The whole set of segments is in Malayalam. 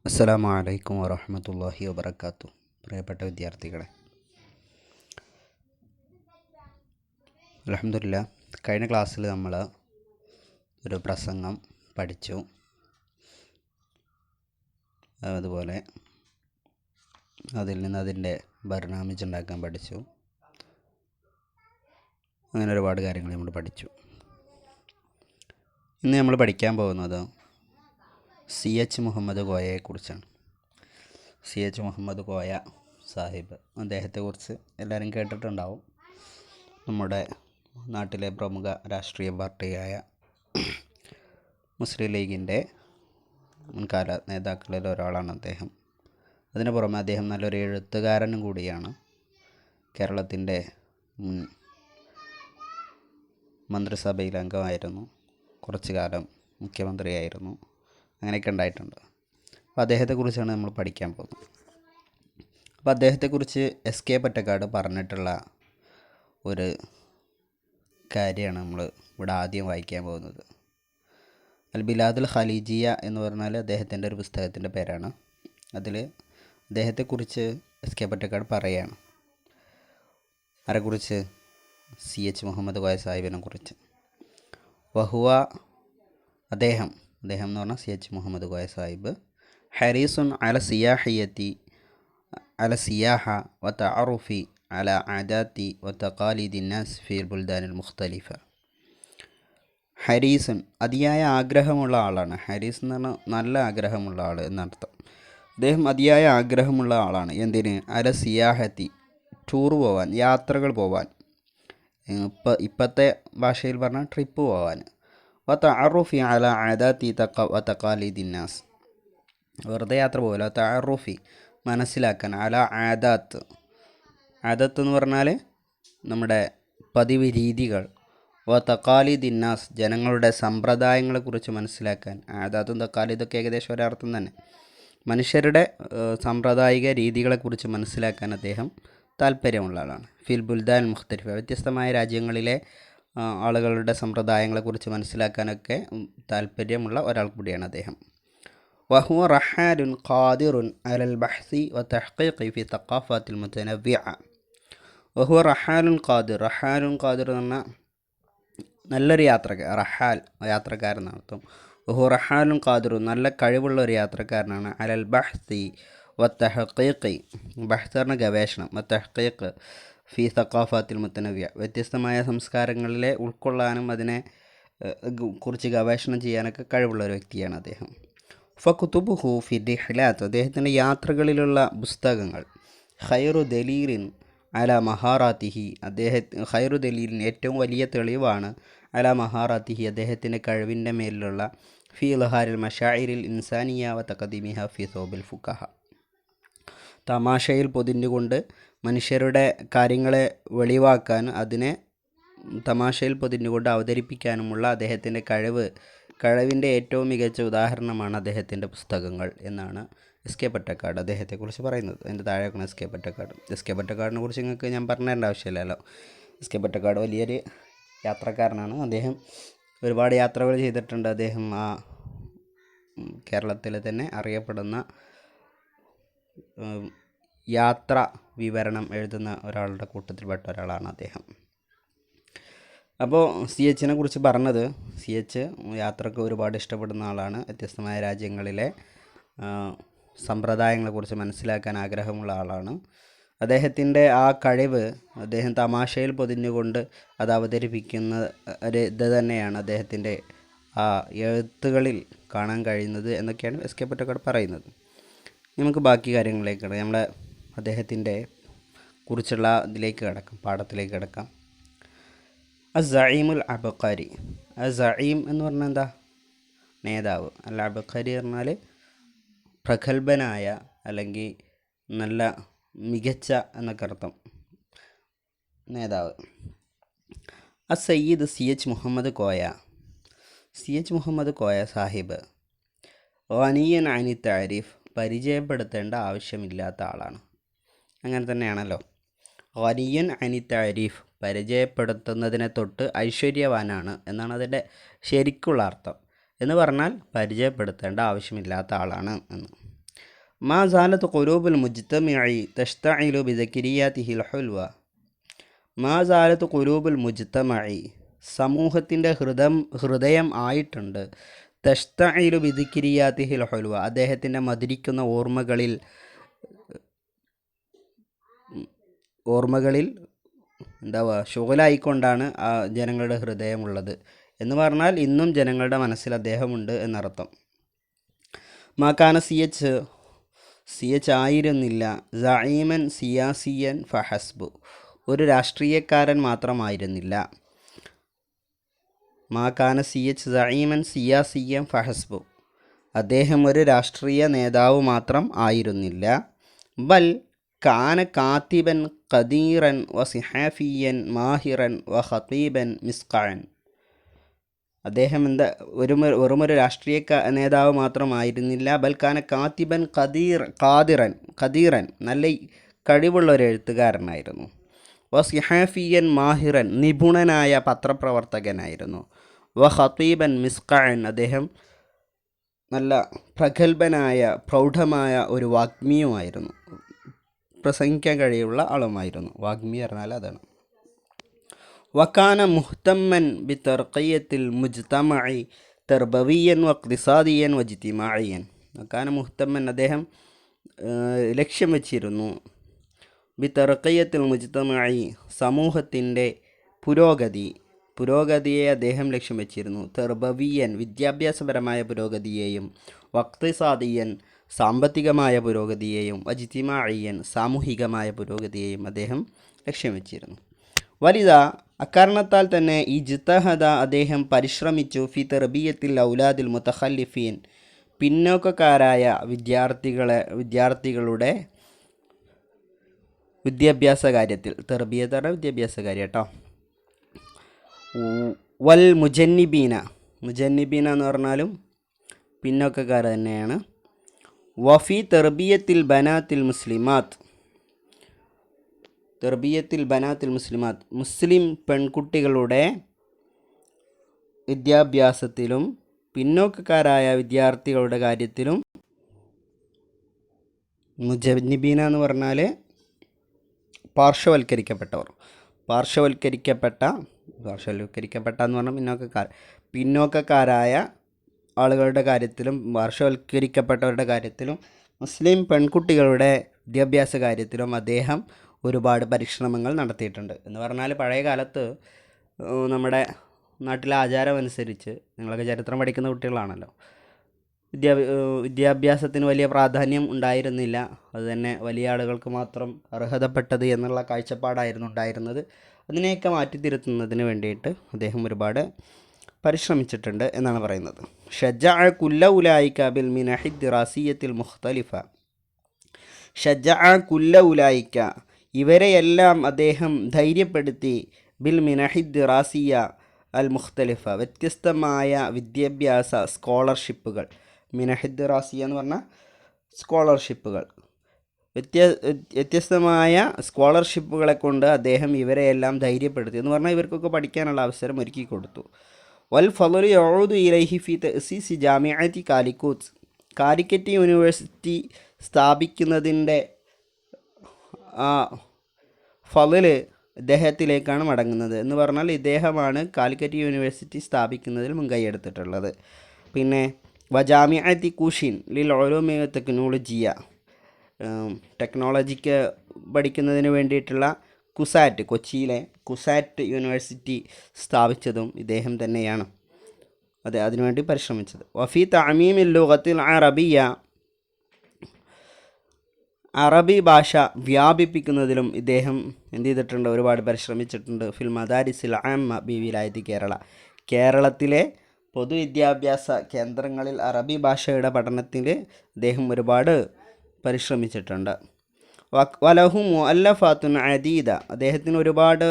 അസ്സലാമു അലൈക്കും വറഹ്മത്തുള്ളാഹി വബറകാതുഹു. പ്രിയപ്പെട്ട വിദ്യാർത്ഥികളെ, അൽഹംദുലില്ലാഹ് കഴിഞ്ഞ ക്ലാസ്സിൽ നമ്മൾ ഒരു പ്രസംഗം പഠിച്ചു. അതുപോലെ അതിൽ നിന്ന് അതിൻ്റെ ബർനാമിജ് ഉണ്ടാക്കാൻ പഠിച്ചു. അങ്ങനെ ഒരുപാട് കാര്യങ്ങൾ നമ്മൾ പഠിച്ചു. ഇന്ന് നമ്മൾ പഠിക്കാൻ പോകുന്നത് CH മുഹമ്മദ് കോയയെക്കുറിച്ചാണ്. CH മുഹമ്മദ് കോയ സാഹിബ്, അദ്ദേഹത്തെക്കുറിച്ച് എല്ലാവരും കേട്ടിട്ടുണ്ടാവും. നമ്മുടെ നാട്ടിലെ പ്രമുഖ രാഷ്ട്രീയ പാർട്ടിയായ മുസ്ലിം ലീഗിൻ്റെ മുൻകാല നേതാക്കളിൽ ഒരാളാണ് അദ്ദേഹം. അതിന് പുറമെ അദ്ദേഹം നല്ലൊരു എഴുത്തുകാരനും കൂടിയാണ്. കേരളത്തിൻ്റെ മുൻ മന്ത്രിസഭയിൽ അംഗമായിരുന്നു, കുറച്ചു കാലം മുഖ്യമന്ത്രിയായിരുന്നു, അങ്ങനെയൊക്കെ ഉണ്ടായിട്ടുണ്ട്. അപ്പോൾ അദ്ദേഹത്തെക്കുറിച്ചാണ് നമ്മൾ പഠിക്കാൻ പോകുന്നത്. അപ്പോൾ അദ്ദേഹത്തെക്കുറിച്ച് SK പൊറ്റക്കാട് പറഞ്ഞിട്ടുള്ള ഒരു കാര്യമാണ് നമ്മൾ ഇവിടെ ആദ്യം വായിക്കാൻ പോകുന്നത്. അൽ ബിലാദുൽ ഖലീജിയ എന്ന് പറഞ്ഞാൽ അദ്ദേഹത്തിൻ്റെ ഒരു പുസ്തകത്തിൻ്റെ പേരാണ്. അതിൽ അദ്ദേഹത്തെക്കുറിച്ച് SK പൊറ്റക്കാട് പറയുകയാണ്. ആരെക്കുറിച്ച്? CH മുഹമ്മദ് കോയ സാഹിബിനെ കുറിച്ച്. വഹുവ, അദ്ദേഹം എന്ന് പറഞ്ഞാൽ CH മുഹമ്മദ് കോയ സാഹിബ് ഹരീസുൻ അല സിയാഹ വ തഅറുഫി അല ആദാത്തി വ തഖാലിദി നാസ് ഫി ബുൽദാനിൽ മുഖ്തലിഫ. ഹരീസുൻ, അതിയായ ആഗ്രഹമുള്ള ആളാണ്. ഹരീസ് എന്ന് പറഞ്ഞാൽ നല്ല ആഗ്രഹമുള്ള ആൾ എന്നർത്ഥം. അദ്ദേഹം അതിയായ ആഗ്രഹമുള്ള ആളാണ്. എന്തിന്? അല സിയാഹത്തി, ടൂർ പോവാൻ, യാത്രകൾ പോവാൻ, ഇപ്പോഴത്തെ ഭാഷയിൽ പറഞ്ഞാൽ ട്രിപ്പ് പോവാൻ. വ തഅറുഫി അല ആദാത്തി വ തഖാലിദി നാസ്, വെറുതെ യാത്ര പോകില്ല. തഅറുഫി, മനസ്സിലാക്കാൻ. അല ആദാത്ത് എന്ന് പറഞ്ഞാൽ നമ്മുടെ പതിവ് രീതികൾ. വ തഖാലിദി നാസ്, ജനങ്ങളുടെ സമ്പ്രദായങ്ങളെക്കുറിച്ച് മനസ്സിലാക്കാൻ. ആദാത്തും തഖാലിദൊക്കെ ഏകദേശം ഒരർത്ഥം തന്നെ. മനുഷ്യരുടെ സാമ്പ്രദായിക രീതികളെക്കുറിച്ച് മനസ്സിലാക്കാൻ അദ്ദേഹം താല്പര്യമുള്ള ആളാണ്. ഫിൽ ബുൽദാൻ മുഖ്തലിഫ, വ്യത്യസ്തമായ രാജ്യങ്ങളിലെ ആളുകളുടെ സമ്പ്രദായങ്ങളെക്കുറിച്ച് മനസ്സിലാക്കാനൊക്കെ താല്പര്യമുള്ള ഒരാൾ കൂടിയാണ് അദ്ദേഹം. വഹുവ റഹാലുൻ ഖാദിറുൻ അലൽ ബഹ്സി വ തഹ്ഖീഖി ഫി തഖാഫാത്തിൽ മുതനവ്വിഅ. വഹുവ റഹാലുൻ ഖാദിർ എന്ന് പറഞ്ഞാൽ നല്ലൊരു യാത്രക്കാരനാണ് അർത്ഥം. വഹുവ റഹാലുൻ ഖാദിറുൻ, നല്ല കഴിവുള്ള ഒരു യാത്രക്കാരനാണ്. അലൽ ബഹ്സി വ തഹ്ഖീഖി, ബഹ്സ് പറഞ്ഞ ഗവേഷണം, വ തഹ്ഖീഖ് ഫി തഖാഫാത്തിൽ മുതനവ്വിഅ, വ്യത്യസ്തമായ സംസ്കാരങ്ങളിലെ ഉൾക്കൊള്ളാനും അതിനെ കുറിച്ച് ഗവേഷണം ചെയ്യാനൊക്കെ കഴിവുള്ള ഒരു വ്യക്തിയാണ് അദ്ദേഹം. ഫകുതുബുഹു ഫി റിഹ്ലാത്ത്, അദ്ദേഹത്തിൻ്റെ യാത്രകളിലുള്ള പുസ്തകങ്ങൾ. ഖൈറു ദലീലിൻ അല മഹാറാത്തിഹി, ഖൈറു ദലീലിൻ, ഏറ്റവും വലിയ തെളിവാണ്. അല മഹാറാത്തിഹി, അദ്ദേഹത്തിൻ്റെ കഴിവിൻ്റെ മേലിലുള്ള. ഫി ഇൽഹാരിൽ മശാഇരിൽ ഇൻസാനിയ വ തഖദീമിഹ ഫി സൗബിൽ ഫുഖഹ, തമാശയിൽ പൊതിഞ്ഞുകൊണ്ട് മനുഷ്യരുടെ കാര്യങ്ങളെ വെളിവാക്കാൻ, അതിനെ തമാശയിൽ പൊതിഞ്ഞുകൊണ്ട് അവതരിപ്പിക്കാനുമുള്ള അദ്ദേഹത്തിൻ്റെ കഴിവിൻ്റെ ഏറ്റവും മികച്ച ഉദാഹരണമാണ് അദ്ദേഹത്തിൻ്റെ പുസ്തകങ്ങൾ എന്നാണ് SK പൊറ്റക്കാട് അദ്ദേഹത്തെക്കുറിച്ച് പറയുന്നത്. അതിൻ്റെ താഴെയാണ് SK പൊറ്റക്കാട്. SK പൊറ്റക്കാടിനെ കുറിച്ച് നിങ്ങൾക്ക് ഞാൻ പറഞ്ഞു തരേണ്ട ആവശ്യമില്ലല്ലോ. SK പൊറ്റക്കാട് വലിയൊരു യാത്രക്കാരനാണ്. അദ്ദേഹം ഒരുപാട് യാത്രകൾ ചെയ്തിട്ടുണ്ട്. അദ്ദേഹം കേരളത്തിൽ തന്നെ അറിയപ്പെടുന്ന യാത്ര വിവരണം എഴുതുന്ന ഒരാളുടെ കൂട്ടത്തിൽപ്പെട്ട ഒരാളാണ് അദ്ദേഹം. അപ്പോൾ CH കുറിച്ച് പറഞ്ഞത്, CH യാത്രക്ക് ഒരുപാട് ഇഷ്ടപ്പെടുന്ന ആളാണ്. വ്യത്യസ്തമായ രാജ്യങ്ങളിലെ സമ്പ്രദായങ്ങളെക്കുറിച്ച് മനസ്സിലാക്കാൻ ആഗ്രഹമുള്ള ആളാണ്. അദ്ദേഹത്തിൻ്റെ ആ കഴിവ് അദ്ദേഹം തമാശയിൽ പൊതിഞ്ഞുകൊണ്ട് അത് അവതരിപ്പിക്കുന്ന ഒരു ഇത് തന്നെയാണ് അദ്ദേഹത്തിൻ്റെ ആ എഴുത്തുകളിൽ കാണാൻ കഴിയുന്നത് എന്നൊക്കെയാണ് SK പൊറ്റക്കാട് പറയുന്നത്. നമുക്ക് ബാക്കി കാര്യങ്ങളിലേക്ക് നമ്മളെ അദ്ദേഹത്തിൻ്റെ കുറിച്ചുള്ള ഇതിലേക്ക് കിടക്കാം, പാഠത്തിലേക്ക് കിടക്കാം. അസ്സഈമുൽ അബ്ഖരി. അസ്സഈം എന്ന് പറഞ്ഞാൽ എന്താ? നേതാവ്. അൽ അബ്ഖരി പറഞ്ഞാൽ പ്രഗത്ഭനായ അല്ലെങ്കിൽ നല്ല മികച്ച എന്നൊക്കെ അർത്ഥം, നേതാവ്. സയ്യിദ് CH മുഹമ്മദ് കോയ. CH മുഹമ്മദ് കോയ സാഹിബ് ഗനിയൻ അനി താരിഫ്, പരിചയപ്പെടുത്തേണ്ട ആവശ്യമില്ലാത്ത ആളാണ്. അങ്ങനെ തന്നെയാണല്ലോ. ഗനിയൻ അനി താരിഫ്, പരിചയപ്പെടുത്തുന്നതിനെ തൊട്ട് ഐശ്വര്യവാനാണ് എന്നാണ് അതിൻ്റെ ശരിക്കുള്ള അർത്ഥം. എന്ന് പറഞ്ഞാൽ പരിചയപ്പെടുത്തേണ്ട ആവശ്യമില്ലാത്ത ആളാണ് എന്ന്. മാ സാലത്ത് ഖുലൂബുൽ മുജ്തമിഇ തഷ്തഇലു ബിദക്രിയാതിഹിൽ ഹുൽവ. മാ സാലത്ത് ഖുലൂബുൽ മുജ്തമിഇ സമൂഹത്തിൻ്റെ ഹൃദയം ആയിട്ടുണ്ട്. തഷ്തഇലു ബിദക്രിയാതിഹിൽ ഹുൽവ അദ്ദേഹത്തിൻ്റെ മധുരിക്കുന്ന ഓർമ്മകളിൽ എന്താവുക ശുഗലായിക്കൊണ്ടാണ് ആ ജനങ്ങളുടെ ഹൃദയമുള്ളത് എന്ന് പറഞ്ഞാൽ ഇന്നും ജനങ്ങളുടെ മനസ്സിൽ അദ്ദേഹമുണ്ട് എന്നർത്ഥം. മാക്കാന സി എച്ച് ആയിരുന്നില്ല സഈമൻ സിയാസിയൻ ഫഹസ്ബു ഒരു രാഷ്ട്രീയക്കാരൻ മാത്രമായിരുന്നില്ല. മാക്കാന സി എച്ച് സഈമൻ സിയാസിയൻ ഫഹസ്ബു അദ്ദേഹം ഒരു രാഷ്ട്രീയ നേതാവ് മാത്രം ആയിരുന്നില്ല. ബൽ കാന കാത്തിബൻ ഖദീറൻ വസിഹാഫിയൻ മാഹിറൻ വഖതീബൻ മിസ്ഖഅൻ അദ്ദേഹം വെറുമൊരു രാഷ്ട്രീയ നേതാവ് മാത്രമായിരുന്നില്ല. ബൽക്കാന കാത്തിബൻ ഖദീറൻ നല്ല കഴിവുള്ള ഒരു എഴുത്തുകാരനായിരുന്നു. വസിഹാഫിയൻ മാഹിറൻ നിപുണനായ പത്രപ്രവർത്തകനായിരുന്നു. ഖതീബൻ മിസ്ഖഅൻ അദ്ദേഹം നല്ല പ്രഗത്ഭനായ പ്രൗഢമായ ഒരു വാഗ്മിയുമായിരുന്നു. പ്രസംഗിക്കാൻ കഴിയുള്ള ആളുമായിരുന്നു. വാഗ്മി പറഞ്ഞാൽ അതാണ്. വക്കാന മുഹ്തമ്മൻ ബി തർഖിയത്തിൽ മുജ്തമഇ തർബവിയൻ വഖ്തിസാദിയൻ വജ്തിമാഇയൻ. വക്കാന മുഹ്തമ്മൻ അദ്ദേഹം ലക്ഷ്യം വെച്ചിരുന്നു ബി തർഖിയത്തിൽ മുജ്തമഇ സമൂഹത്തിൻ്റെ പുരോഗതിയെ അദ്ദേഹം ലക്ഷ്യം വെച്ചിരുന്നു. തർബവിയൻ വിദ്യാഭ്യാസപരമായ പുരോഗതിയെയും വഖ്തിസാദിയൻ സാമ്പത്തികമായ പുരോഗതിയെയും വജ്തിമാഇയൻ സാമൂഹികമായ പുരോഗതിയെയും അദ്ദേഹം ലക്ഷ്യം വെച്ചിരുന്നു. വലിത അക്കാരണത്താൽ തന്നെ ഇജ്തഹദ അദ്ദേഹം പരിശ്രമിച്ചു ഫി തർബിയത്തിൽ ഔലാദിൽ മുതഖല്ലിഫീൻ പിന്നോക്കക്കാരായ വിദ്യാർത്ഥികളുടെ വിദ്യാഭ്യാസ കാര്യത്തിൽ. തർബിയത്താണ് വിദ്യാഭ്യാസ കാര്യം കേട്ടോ. വൽ മുജന്നിബീന എന്ന് പറഞ്ഞാലും പിന്നോക്കക്കാർ തന്നെയാണ്. വഫി തർബിയത്തിൽ ബനാത്തിൽ മുസ്ലിമാത്ത് മുസ്ലിം പെൺകുട്ടികളുടെ വിദ്യാഭ്യാസത്തിലും പിന്നോക്കക്കാരായ വിദ്യാർത്ഥികളുടെ കാര്യത്തിലും. മുജന്നിബീന എന്ന് പറഞ്ഞാൽ പാർശ്വവൽക്കരിക്കപ്പെട്ട എന്ന് പറഞ്ഞാൽ പിന്നോക്കക്കാരായ ആളുകളുടെ കാര്യത്തിലും പാർശ്വവൽക്കരിക്കപ്പെട്ടവരുടെ കാര്യത്തിലും മുസ്ലിം പെൺകുട്ടികളുടെ വിദ്യാഭ്യാസ കാര്യത്തിലും അദ്ദേഹം ഒരുപാട് പരിശ്രമങ്ങൾ നടത്തിയിട്ടുണ്ട്. എന്ന് പറഞ്ഞാൽ പഴയ കാലത്ത് നമ്മുടെ നാട്ടിലെ ആചാരമനുസരിച്ച്, നിങ്ങളൊക്കെ ചരിത്രം പഠിക്കുന്ന കുട്ടികളാണല്ലോ, വിദ്യാഭ്യാസത്തിന് വലിയ പ്രാധാന്യം ഉണ്ടായിരുന്നില്ല. അതുതന്നെ വലിയ ആളുകൾക്ക് മാത്രം അർഹതപ്പെട്ടത് എന്നുള്ള കാഴ്ചപ്പാടായിരുന്നു ഉണ്ടായിരുന്നത്. അതിനെയൊക്കെ മാറ്റിത്തിരുത്തുന്നതിന് വേണ്ടിയിട്ട് അദ്ദേഹം ഒരുപാട് പരിശ്രമിച്ചിട്ടുണ്ട് എന്നാണ് പറയുന്നത്. ഷജഅ കുല്ല ഉലൈക ബിൽ മിനഹി ദിറാസിയത്തിൽ മുഖ്തലിഫ. ഷജഅ കുല്ല ഉലൈക ഇവരെയെല്ലാം അദ്ദേഹം ധൈര്യപ്പെടുത്തി. ബിൽ മിനഹി ദിറാസിയ അൽ മുഖ്തലിഫ വ്യത്യസ്തമായ വിദ്യാഭ്യാസ സ്കോളർഷിപ്പുകൾ. മിനഹി ദിറാസിയ എന്ന് പറഞ്ഞാൽ സ്കോളർഷിപ്പുകൾ, വ്യത്യസ്തമായ സ്കോളർഷിപ്പുകളെ കൊണ്ട് അദ്ദേഹം ഇവരെയെല്ലാം ധൈര്യപ്പെടുത്തി. എന്ന് പറഞ്ഞാൽ ഇവർക്കൊക്കെ പഠിക്കാനുള്ള അവസരം ഒരുക്കി കൊടുത്തു. വൽ ഫളു യഊദു ഇലൈഹി ഫി തഅസീസി ജാമിഅത്തി കാലിക്കറ്റ് യൂണിവേഴ്സിറ്റി സ്ഥാപിക്കുന്നതിൻ്റെ ഫള് ഇദ്ദേഹത്തിലേക്കാണ് മടങ്ങുന്നത്. എന്ന് പറഞ്ഞാൽ ഇദ്ദേഹമാണ് കാലിക്കറ്റ് യൂണിവേഴ്സിറ്റി സ്ഥാപിക്കുന്നതിൽ മുൻകൈയെടുത്തിട്ടുള്ളത്. പിന്നെ വജാമിഅത്തി കൂഷിൻ ലിൽ ഉലൂമി ടെക്നോളജിയ ടെക്നോളജിക്ക് പഠിക്കുന്നതിന് വേണ്ടിയിട്ടുള്ള കൊച്ചിയിലെ കുസാറ്റ് യൂണിവേഴ്സിറ്റി സ്ഥാപിച്ചതും ഇദ്ദേഹം തന്നെയാണ്. അതിനുവേണ്ടി പരിശ്രമിച്ചത്. വഫി തഅമീമിൽ ലുഗത്തിൽ അറബിയ അറബി ഭാഷ വ്യാപിപ്പിക്കുന്നതിലും ഇദ്ദേഹം എന്ത് ചെയ്തിട്ടുണ്ട്? ഒരുപാട് പരിശ്രമിച്ചിട്ടുണ്ട്. ഫിൽ മദാരിസിൽ ആമ്മ ബി വിലായത്തി കേരളത്തിലെ പൊതുവിദ്യാഭ്യാസ കേന്ദ്രങ്ങളിൽ അറബി ഭാഷയുടെ പഠനത്തിൽ അദ്ദേഹം ഒരുപാട് പരിശ്രമിച്ചിട്ടുണ്ട്. വലഹു മുഅല്ലഫാത്തുൻ അദീദ അദ്ദേഹത്തിന് ഒരുപാട്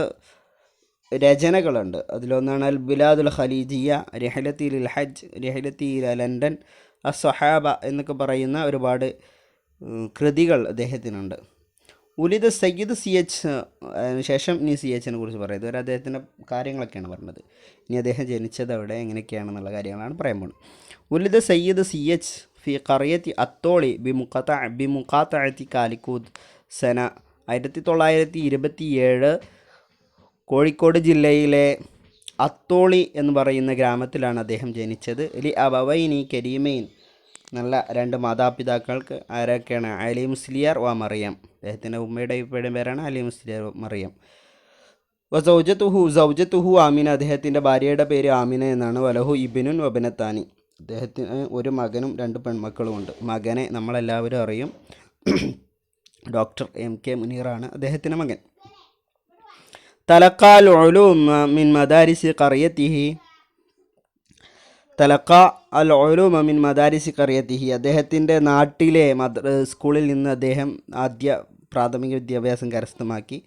രചനകളുണ്ട്. അതിലൊന്നാണ് അൽ ബിലാദുൽ ഖലീജിയ, റിഹ്ലത്തി ലിൽ ഹജ്ജ്, റിഹ്ലത്തി ഇല ലണ്ടൻ, അസ്സഹാബ എന്നൊക്കെ പറയുന്ന ഒരുപാട് കൃതികൾ അദ്ദേഹത്തിനുണ്ട്. ഉലിദ് സയ്യിദ് സി എച്ച് ശേഷം ഇനി സി എച്ചിനെ കുറിച്ച് പറയുന്നത്. ഇതുവരെ അദ്ദേഹത്തിൻ്റെ കാര്യങ്ങളൊക്കെയാണ് പറഞ്ഞത്. ഇനി അദ്ദേഹം ജനിച്ചത് എവിടെ, എങ്ങനെയൊക്കെയാണെന്നുള്ള കാര്യങ്ങളാണ് പറയാൻ പോകുന്നത്. ഉലിദ് സയ്യിദ് സി എച്ച് ഫി ഖറിയത്തി അത്തോളി ബിമുഖാത്തഅത്തി കാലിക്കൂത്ത് സന 1927 കോഴിക്കോട് ജില്ലയിലെ അത്തോളി എന്ന് പറയുന്ന ഗ്രാമത്തിലാണ് അദ്ദേഹം ജനിച്ചത്. ലി അബവൈനി കരീമൈൻ, നല്ല രണ്ട് മാതാപിതാക്കൾക്ക്. ആരൊക്കെയാണ്? അലി മുസ്ലിയാർ വ മറിയം. അദ്ദേഹത്തിൻ്റെ ഉമ്മയുടെ ഇപ്പയുടെ പേരാണ് അലി മുസ്ലിയാർ മറിയം. സൗജത്തുഹു ആമിന, അദ്ദേഹത്തിൻ്റെ ഭാര്യയുടെ പേര് ആമിന എന്നാണ്. വലഹു ഇബിനുൻ വബനത്താനി, അദ്ദേഹത്തിന് ഒരു മകനും രണ്ട് പെൺമക്കളുമുണ്ട്. മകനെ നമ്മളെല്ലാവരും അറിയും, ഡോക്ടർ MK മുനീറാണ് അദ്ദേഹത്തിൻ്റെ മകൻ. തലക്കാൽ ഉലൂമ മിൻ മദാരിസി ഖറിയത്തിഹി, തലക്ക അൽ ഉലൂമ മിൻ മദാരിസി ഖറിയത്തിഹി, അദ്ദേഹത്തിൻ്റെ നാട്ടിലെ സ്കൂളിൽ നിന്ന് അദ്ദേഹം ആദ്യ പ്രാഥമിക വിദ്യാഭ്യാസം കരസ്ഥമാക്കി.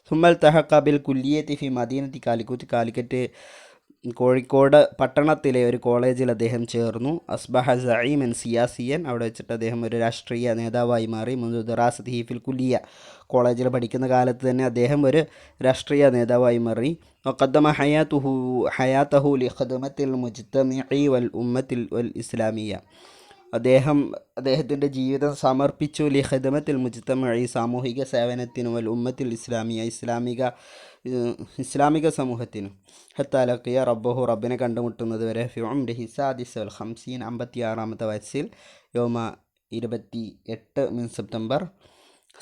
സുമ്മൽ തഹക്ക ബിൽ കുല്ലിയത്തി ഫി മദീനത്തി കാലിക്കറ്റ്, കാലിക്കറ്റ് കോഴിക്കോട് പട്ടണത്തിലെ ഒരു കോളേജിൽ അദ്ദേഹം ചേർന്നു. അസ്ബഹ സഈമൻ സിയാസിയൻ, അവിടെ വെച്ചിട്ട് അദ്ദേഹം ഒരു രാഷ്ട്രീയ നേതാവായി മാറി. മുൻദു ദറാസത്തി ഫിൽ കുല്ലിയ, കോളേജിൽ പഠിക്കുന്ന കാലത്ത് തന്നെ അദ്ദേഹം ഒരു രാഷ്ട്രീയ നേതാവായി മാറി. വഖദ്ദമ ഹയാതഹു ലി ഖിദ്മത്തിൽ മുജ്തമിഇ വൽ ഉമ്മത്തിൽ വൽ ഇസ്ലാമിയ, അദ്ദേഹത്തിൻ്റെ ജീവിതം സമർപ്പിച്ചു ലി ഖിദ്മത്തിൽ മുജ്തമിഇ, സാമൂഹിക സേവനത്തിനും, വൽ ഉമ്മത്തിൽ ഇസ്ലാമിയ, ഇസ്ലാമിക സമൂഹത്തിനും. ഹത്താ ലഖിയ റബ്ബഹു, റബ്ബിനെ കണ്ടുമുട്ടുന്നത് വരെ. ഫി ഉംരിഹി സാദിസ് വൽ ഖംസീൻ, 56-ാമത്തെ വയസ്സിൽ. യോമ 28 മിൻ സെപ്റ്റംബർ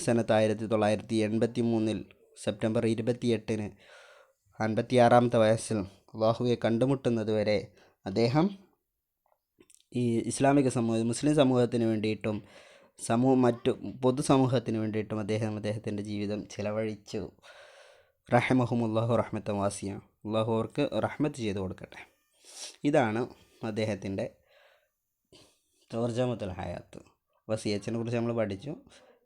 സനത്ത് 1983 സെപ്റ്റംബർ 28 56-ാമത്തെ വയസ്സിൽ അള്ളാഹുവെ കണ്ടുമുട്ടുന്നത് വരെ അദ്ദേഹം ഈ ഇസ്ലാമിക സമൂഹം, മുസ്ലിം സമൂഹത്തിന് വേണ്ടിയിട്ടും മറ്റു പൊതുസമൂഹത്തിന് വേണ്ടിയിട്ടും അദ്ദേഹത്തിൻ്റെ ജീവിതം ചിലവഴിച്ചു. റഹ്മഹുമുല്ലാഹു റഹ്മത്തൻ വാസിയ, അള്ളാഹു അവർക്ക് റഹ്മത്ത് ചെയ്ത് കൊടുക്കട്ടെ. ഇതാണ് അദ്ദേഹത്തിൻ്റെ തർജമത്തുൽ ഹയാത്ത്. അപ്പോൾ CHനെ കുറിച്ച് നമ്മൾ പഠിച്ചു,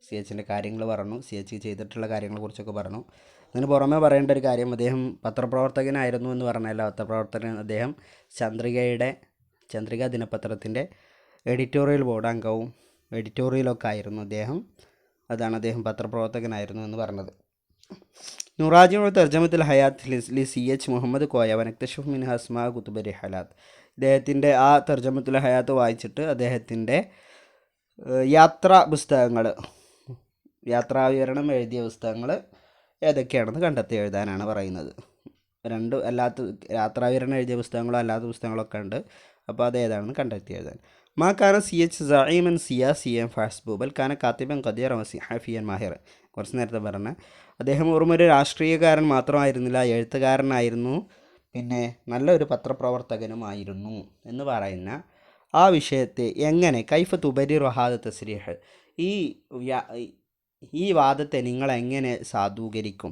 CHൻ്റെ കാര്യങ്ങൾ പറഞ്ഞു, CH ചെയ്തിട്ടുള്ള കാര്യങ്ങളെക്കുറിച്ചൊക്കെ പറഞ്ഞു. അതിന് പുറമെ പറയേണ്ട ഒരു കാര്യം, അദ്ദേഹം പത്രപ്രവർത്തകനായിരുന്നു എന്ന് പറഞ്ഞാൽ പത്രപ്രവർത്തകൻ. അദ്ദേഹം ചന്ദ്രിക ദിനപത്രത്തിൻ്റെ എഡിറ്റോറിയൽ ബോർഡ് അംഗവും എഡിറ്റോറിയലൊക്കെ ആയിരുന്നു അദ്ദേഹം. അതാണ് അദ്ദേഹം പത്രപ്രവർത്തകനായിരുന്നു എന്ന് പറഞ്ഞത്. നുറാജിഉ തർജമത്തുൽ ഹയാത്ത് ലി CH മുഹമ്മദ് കോയ വനക്തശഫ് മിൻഹ അസ്മാ കുതുബ റിഹലാത്ത്, ഇദ്ദേഹത്തിൻ്റെ ആ തർജമത്തുൽ ഹയാത്ത് വായിച്ചിട്ട് അദ്ദേഹത്തിൻ്റെ യാത്രാ പുസ്തകങ്ങൾ, യാത്രാവിവരണം എഴുതിയ പുസ്തകങ്ങൾ ഏതൊക്കെയാണെന്ന് കണ്ടെത്തി എഴുതാനാണ് പറയുന്നത്. യാത്രാവിവരണം എഴുതിയ പുസ്തകങ്ങളോ അല്ലാത്ത പുസ്തകങ്ങളൊക്കെ ഉണ്ട്. അപ്പോൾ അതേതാണെന്ന് കണ്ടെത്തി എഴുതാൻ. മാ കാന CH സഈമൻ സിയാസിയൻ ഫഹസ്ബുബൽ കാന കാത്തിബൻ ഖദീർ വസിഹഫിയൻ മാഹിർ. കുറച്ച് നേരത്തെ പറഞ്ഞ അദ്ദേഹം ഒരു രാഷ്ട്രീയക്കാരൻ മാത്രമായിരുന്നില്ല, എഴുത്തുകാരനായിരുന്നു, പിന്നെ നല്ലൊരു പത്രപ്രവർത്തകനുമായിരുന്നു എന്ന് പറയുന്ന ആ വിഷയത്തെ എങ്ങനെ കൈഫ തുബരി റഹാദ തസ്രീഹ്, ഈ വാദത്തെ നിങ്ങളെങ്ങനെ സാധൂകരിക്കും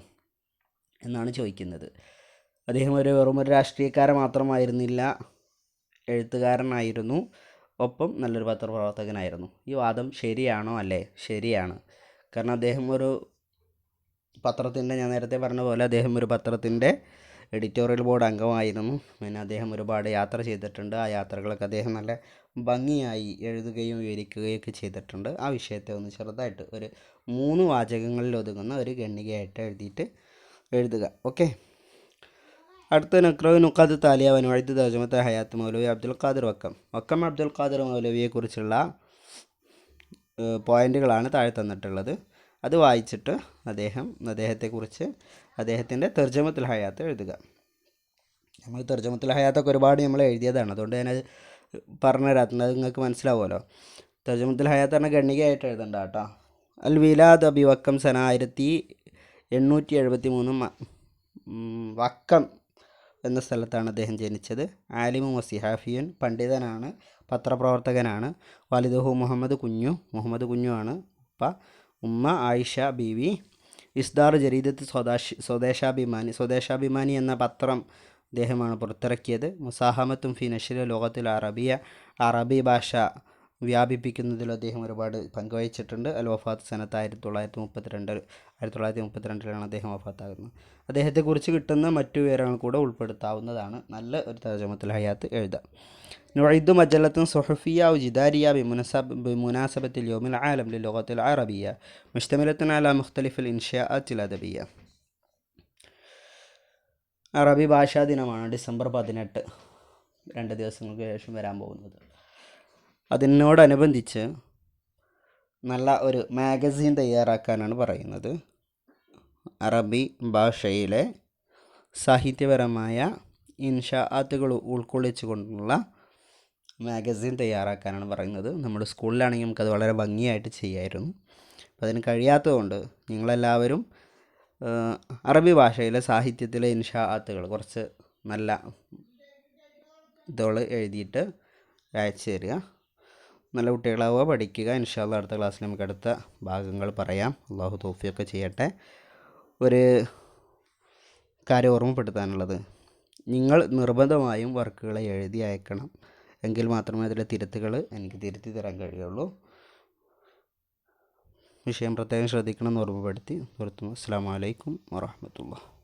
എന്നാണ് ചോദിക്കുന്നത്. അദ്ദേഹം വെറും ഒരു രാഷ്ട്രീയക്കാരൻ മാത്രമായിരുന്നില്ല, എഴുത്തുകാരനായിരുന്നു, ഒപ്പം നല്ലൊരു പത്രപ്രവർത്തകനായിരുന്നു. ഈ വാദം ശരിയാണോ? അല്ലേ, ശരിയാണ്. കാരണം അദ്ദേഹം ഒരു പത്രത്തിൻ്റെ, ഞാൻ നേരത്തെ പറഞ്ഞ പോലെ അദ്ദേഹം ഒരു പത്രത്തിൻ്റെ എഡിറ്റോറിയൽ ബോർഡ് അംഗമായിരുന്നു. പിന്നെ അദ്ദേഹം ഒരുപാട് യാത്ര ചെയ്തിട്ടുണ്ട്. ആ യാത്രകളൊക്കെ അദ്ദേഹം നല്ല ഭംഗിയായി എഴുതുകയും വിവരിക്കുകയൊക്കെ ചെയ്തിട്ടുണ്ട്. ആ വിഷയത്തെ ഒന്ന് ചെറുതായിട്ട് ഒരു 3 വാചകങ്ങളിൽ ഒതുങ്ങുന്ന ഒരു ഖണ്ഡികയായിട്ട് എഴുതുക. ഓക്കെ. അടുത്ത നക്രവ് നുക്കാദ് താലിയ വനുവഴുത്ത് തർജമത്തെ ഹയാത്ത് മൗലവി അബ്ദുൽ ഖാദിർ വക്കം അബ്ദുൽ ഖാദിർ മൗലവിയെക്കുറിച്ചുള്ള പോയിൻ്റുകളാണ് താഴെ തന്നിട്ടുള്ളത്. അത് വായിച്ചിട്ട് അദ്ദേഹത്തെക്കുറിച്ച് അദ്ദേഹത്തിൻ്റെ തർജമത്തുൽ ഹയാത്ത് എഴുതുക. നമ്മൾ തർജമത്തുൽ ഹയാത്തൊക്കെ ഒരുപാട് നമ്മൾ എഴുതിയതാണ്, അതുകൊണ്ട് ഞാനത് പറഞ്ഞുതരാത്തുണ്ട്, അത് നിങ്ങൾക്ക് മനസ്സിലാവുമല്ലോ. തർജമത്തുൽ ഹയാത്ത് പറഞ്ഞാൽ ഖണ്ഡികയായിട്ട് എഴുതണ്ട കേട്ടോ. അൽ വിലാദ് അബി വക്കം സന 1873 വക്കം എന്ന സ്ഥലത്താണ് അദ്ദേഹം ജനിച്ചത്. ആലിമു വസിഹാഫിയൻ, പണ്ഡിതനാണ്, പത്രപ്രവർത്തകനാണ്. വാലിദുഹു മുഹമ്മദ് കുഞ്ഞു ആണ് ഉപ്പ. ഉമ്മ ആയിഷ ബീവി. ഇസ്ദാർ ജരീദത്ത് സ്വദേശാഭിമാനി എന്ന പത്രം അദ്ദേഹമാണ് പുറത്തിറക്കിയത്. മുസാഹമത്തും ഫി നഷ്രി ലോകത്തിൽ അറബി ഭാഷ വ്യാപിപ്പിക്കുന്നതിൽ അദ്ദേഹം ഒരുപാട് പങ്കുവഹിച്ചിട്ടുണ്ട്. അൽ വഫാത്ത് സനത്ത് 1932 അദ്ദേഹം വഫാത്താകുന്നത്. അദ്ദേഹത്തെക്കുറിച്ച് കിട്ടുന്ന മറ്റു വിവരങ്ങൾ കൂടെ ഉൾപ്പെടുത്താവുന്നതാണ്. നല്ല ഒരു തർജമത്തുൽ ഹയാത്ത് എഴുതാം. നുഇദു മജല്ലത്തുൻ സുഹഫിയ ഔ ജിദാരിയ ബിമുനാസബത്തിൽ യൗമിൽ ആലം ലിലുഗത്തിൽ അറബിയ മുഷ്തമിലത്തുൻ അലാ മുഖ്തലിഫിൽ ഇൻഷാഅത്തിൽ അദബിയ. അറബി ഭാഷാ ദിനമാണ് ഡിസംബർ 18, 2 ദിവസങ്ങൾക്ക് ശേഷം വരാൻ പോകുന്നത്. അതിനോടനുബന്ധിച്ച് നല്ല ഒരു മാഗസീൻ തയ്യാറാക്കാനാണ് പറയുന്നത്. അറബി ഭാഷയിലെ സാഹിത്യപരമായ ഇൻഷാഅത്തുകൾ ഉൾക്കൊള്ളിച്ചുകൊണ്ടുള്ള മാഗസീൻ തയ്യാറാക്കാനാണ് പറയുന്നത്. നമ്മുടെ സ്കൂളിലാണെങ്കിൽ നമുക്കത് വളരെ ഭംഗിയായിട്ട് ചെയ്യായിരുന്നു. അപ്പോൾ അതിന് കഴിയാത്തതുകൊണ്ട് നിങ്ങളെല്ലാവരും അറബി ഭാഷയിലെ സാഹിത്യത്തിലെ ഇൻഷാഅത്തുകൾ കുറച്ച് നല്ല ഇതുകൾ എഴുതിയിട്ട് അയച്ചു തരിക. നല്ല കുട്ടികളാവുക, പഠിക്കുക. ഇൻഷാ അല്ലാഹ് അടുത്ത ക്ലാസ്സിൽ നമുക്ക് അടുത്ത ഭാഗങ്ങൾ പറയാം. അള്ളാഹു തൗഫീഖ് ചെയ്യട്ടെ. ഒരു കാര്യം ഓർമ്മപ്പെടുത്താനുള്ളത്, നിങ്ങൾ നിർബന്ധമായും വർക്കുകൾ എഴുതി അയക്കണം. എങ്കിൽ മാത്രമേ അതിലെ തിരുത്തുകൾ എനിക്ക് തിരുത്തി തരാൻ കഴിയുള്ളൂ. വിഷയം പ്രത്യേകം ശ്രദ്ധിക്കണമെന്ന് ഓർമ്മപ്പെടുത്തി നിർത്തുന്നു. അസ്സലാമു അലൈക്കും വറഹ്മത്തുള്ളാഹി.